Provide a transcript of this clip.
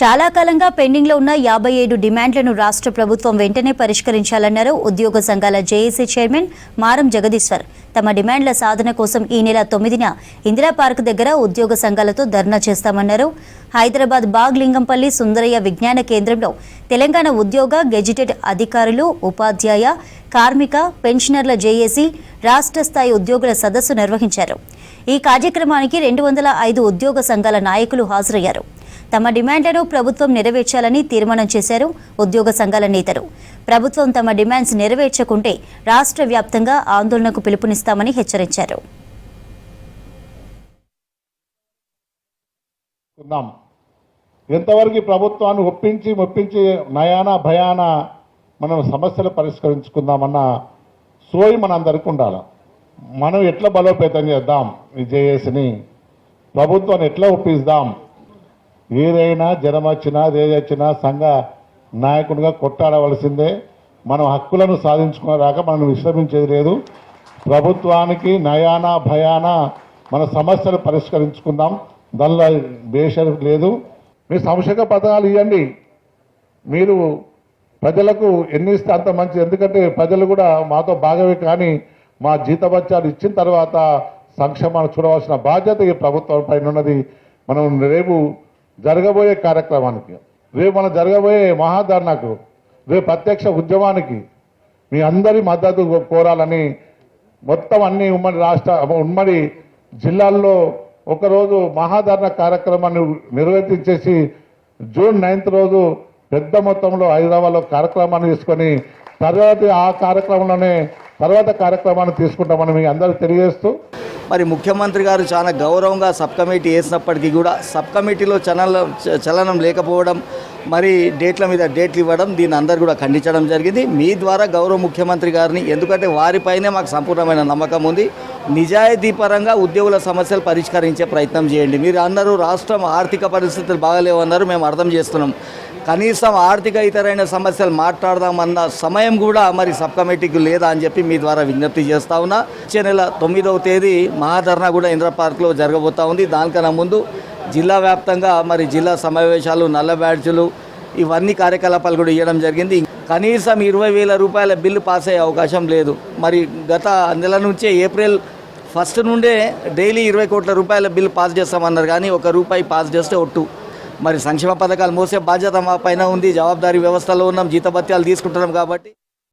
చాలా కాలంగా పెండింగ్లో ఉన్న 57 డిమాండ్లను రాష్ట్ర ప్రభుత్వం వెంటనే పరిష్కరించాలన్నారు ఉద్యోగ సంఘాల జేఏసీ చైర్మన్ మారం జగదీశ్వర్. తమ డిమాండ్ల సాధన కోసం ఈ నెల 9న ఇందిరా పార్క్ దగ్గర ఉద్యోగ సంఘాలతో ధర్నా చేస్తామన్నారు. హైదరాబాద్ బాగ్ లింగంపల్లి సుందరయ్య విజ్ఞాన కేంద్రంలో తెలంగాణ ఉద్యోగ గెజిటెడ్ అధికారులు, ఉపాధ్యాయ, కార్మిక, పెన్షనర్ల జేఏసీ రాష్ట్ర స్థాయి ఉద్యోగుల సదస్సు నిర్వహించారు. ఈ కార్యక్రమానికి 205 ఉద్యోగ సంఘాల నాయకులు హాజరయ్యారు. తమ డిమాండ్లను ప్రభుత్వం నెరవేర్చాలని తీర్మానం చేశారు ఉద్యోగ సంఘాల నేతలు. ప్రభుత్వం తమ డిమాండ్స్ నెరవేర్చకుంటే రాష్ట్ర వ్యాప్తంగా ఆందోళనకు పిలుపునిస్తామని హెచ్చరించారు. ఎంతవరకు ప్రభుత్వాన్ని ఒప్పించి నయానా భయాన మనం సమస్యలు పరిష్కరించుకుందామన్న సోయి మనందరికీ ఉండాలి. మనం ఎట్లా బలోపేతం చేద్దాం, ఈ జేఏసీని ప్రభుత్వాన్ని ఎట్లా ఒప్పిద్దాం. ఏదైనా జనం వచ్చినా ఏదొచ్చినా సంఘ నాయకుడిగా కొట్టాడవలసిందే. మనం హక్కులను సాధించుకునేదాకా మనం విశ్రమించేది లేదు. ప్రభుత్వానికి నయానా భయాన మన సమస్యలు పరిష్కరించుకుందాం, దానిలో బేషరఫ్ లేదు. మీరు సంక్షేమ పథకాలు ఇవ్వండి, మీరు ప్రజలకు ఎన్ని ఇస్తే అంత మంచిది. ఎందుకంటే ప్రజలు కూడా మాతో భాగమే, కానీ మా జీతభత్యాలు ఇచ్చిన తర్వాత సంక్షేమాన్ని చూడవలసిన బాధ్యత ఈ ప్రభుత్వం పైన ఉన్నది. మనం రేపు జరగబోయే కార్యక్రమానికి, రేపు మనం జరగబోయే మహాధర్నాకు, రేపు ప్రత్యక్ష ఉద్యమానికి మీ అందరి మద్దతు కోరాలని మొత్తం అన్ని ఉమ్మడి జిల్లాల్లో ఒకరోజు మహాధర్నా కార్యక్రమాన్ని నిర్వర్తించేసి జూన్ 9th రోజు పెద్ద మొత్తంలో హైదరాబాద్లో కార్యక్రమాన్ని తీసుకొని తర్వాత కార్యక్రమాన్ని తీసుకుంటామని మీ అందరూ తెలియజేస్తూ, మరి ముఖ్యమంత్రి గారు చాలా గౌరవంగా సబ్ కమిటీ వేసినప్పటికీ కూడా సబ్ కమిటీలో చలనం లేకపోవడం, మరి డేట్ల మీద డేట్లు ఇవ్వడం, దీన్ని అందరూ కూడా ఖండించడం జరిగింది. మీ ద్వారా గౌరవ ముఖ్యమంత్రి గారిని, ఎందుకంటే వారిపైనే మాకు సంపూర్ణమైన నమ్మకం ఉంది, నిజాయితీపరంగా ఉద్యోగుల సమస్యలు పరిష్కరించే ప్రయత్నం చేయండి. మీరు అందరూ రాష్ట్రం ఆర్థిక పరిస్థితులు బాగలేవన్నారు, మేము అర్థం చేస్తున్నాం. కనీసం ఆర్థిక ఇతరైన సమస్యలు మాట్లాడదామన్న సమయం కూడా మరి సబ్ కమిటీకి లేదా అని చెప్పి మీ ద్వారా విజ్ఞప్తి చేస్తా ఉన్నా. వచ్చే నెల 9వ తేదీ మహాధర్నా కూడా ఇందిరా పార్క్లో జరగబోతూ ఉంది. దానికన్నా ముందు జిల్లా వ్యాప్తంగా మరి జిల్లా సమావేశాలు, నల్ల బ్యాడ్జీలు, ఇవన్నీ కార్యకలాపాలు కూడా ఇవ్వడం జరిగింది. కనీసం 20,000 రూపాయల బిల్లు పాస్ అయ్యే అవకాశం లేదు. మరి గత నెల నుంచే ఏప్రిల్ 1 నుండే డైలీ 20 కోట్ల రూపాయల బిల్లు పాస్ చేస్తామన్నారు, కానీ ₹1 పాస్ చేస్తే ఒట్టు. మరి సంక్షేమ పథకాలు మోసే బాధ్యత మా పైన ఉంది. జవాబాదారీ వ్యవస్థలో ఉన్నాం, జీతభత్యాలు తీసుకుంటున్నాం కాబట్టి